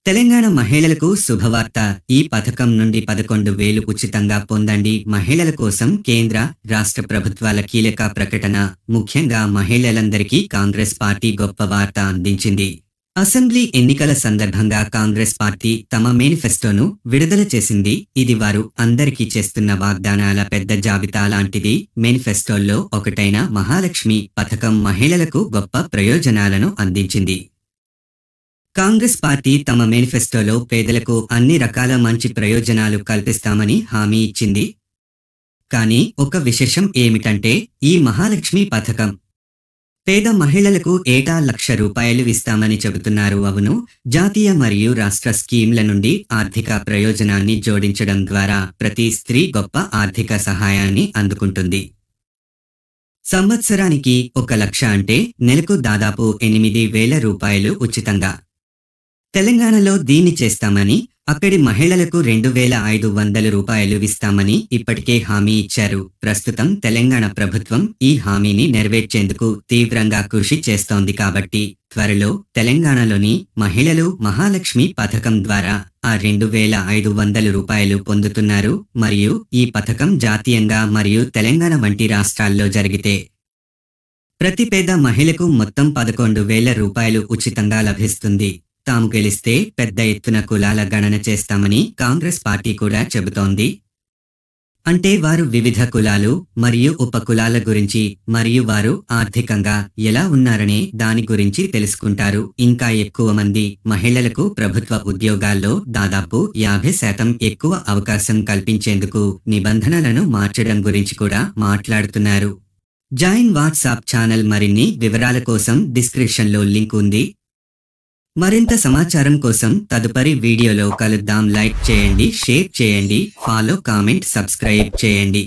తెలంగాణ మహిళలకు శుభవార్త. ఈ పథకం నుండి 11,000 ఉచితంగా పొందండి. మహిళల కోసం కేంద్ర, రాష్ట్ర ప్రభుత్వాల కీలక ప్రకటన. ముఖ్యంగా మహిళలందరికీ కాంగ్రెస్ పార్టీ గొప్ప వార్త అందించింది. అసెంబ్లీ ఎన్నికల సందర్భంగా కాంగ్రెస్ పార్టీ తమ మేనిఫెస్టోను విడుదల చేసింది. ఇది వారు అందరికీ చేస్తున్న వాగ్దానాల పెద్ద జాబితా లాంటిది. మేనిఫెస్టోల్లో ఒకటైన మహాలక్ష్మి పథకం మహిళలకు గొప్ప ప్రయోజనాలను అందించింది. కాంగ్రెస్ పార్టీ తమ మేనిఫెస్టోలో పేదలకు అన్ని రకాల మంచి ప్రయోజనాలు కల్పిస్తామని హామీ ఇచ్చింది. కానీ ఒక విశేషం ఏమిటంటే ఈ మహాలక్ష్మి పథకం పేద మహిళలకు ఏటా ₹1,00,000 ఇస్తామని చెబుతున్నారు. అవును, జాతీయ మరియు రాష్ట్ర స్కీమ్ల నుండి ఆర్థిక ప్రయోజనాన్ని జోడించడం ద్వారా ప్రతి స్త్రీ గొప్ప ఆర్థిక సహాయాన్ని అందుకుంటుంది. సంవత్సరానికి ₹1,00,000 అంటే నెలకు దాదాపు ₹8,000 ఉచితంగా. తెలంగాణలో దీన్ని చేస్తామని, అక్కడి మహిళలకు ₹2,500 ఇస్తామని ఇప్పటికే హామీ ఇచ్చారు. ప్రస్తుతం తెలంగాణ ప్రభుత్వం ఈ హామీని నెరవేర్చేందుకు తీవ్రంగా కృషి చేస్తోంది. కాబట్టి త్వరలో తెలంగాణలోని మహిళలు మహాలక్ష్మి పథకం ద్వారా ఆ ₹2,500 పొందుతున్నారు. మరియు ఈ పథకం జాతీయంగా మరియు తెలంగాణ వంటి రాష్ట్రాల్లో జరిగితే ప్రతి పేద మహిళకు మొత్తం ₹11,000 ఉచితంగా లభిస్తుంది. తాము గెలిస్తే పెద్ద ఎత్తున కులాల గణన చేస్తామని కాంగ్రెస్ పార్టీ కూడా చెబుతోంది. అంటే వారు వివిధ కులాలు మరియు ఉపకులాల గురించి మరియు వారు ఆర్థికంగా ఎలా ఉన్నారనే దాని గురించి తెలుసుకుంటారు. ఇంకా ఎక్కువ మంది మహిళలకు ప్రభుత్వ ఉద్యోగాల్లో దాదాపు 50% ఎక్కువ అవకాశం కల్పించేందుకు నిబంధనలను మార్చడం గురించి కూడా మాట్లాడుతున్నారు. Join WhatsApp channel. మరిన్ని వివరాల కోసం డిస్క్రిప్షన్లో లింక్ ఉంది. మరింత సమాచారం కోసం తదుపరి వీడియోలో కలుద్దాం. లైక్ చేయండి, షేర్ చేయండి, ఫాలో, కామెంట్, సబ్స్క్రైబ్ చేయండి.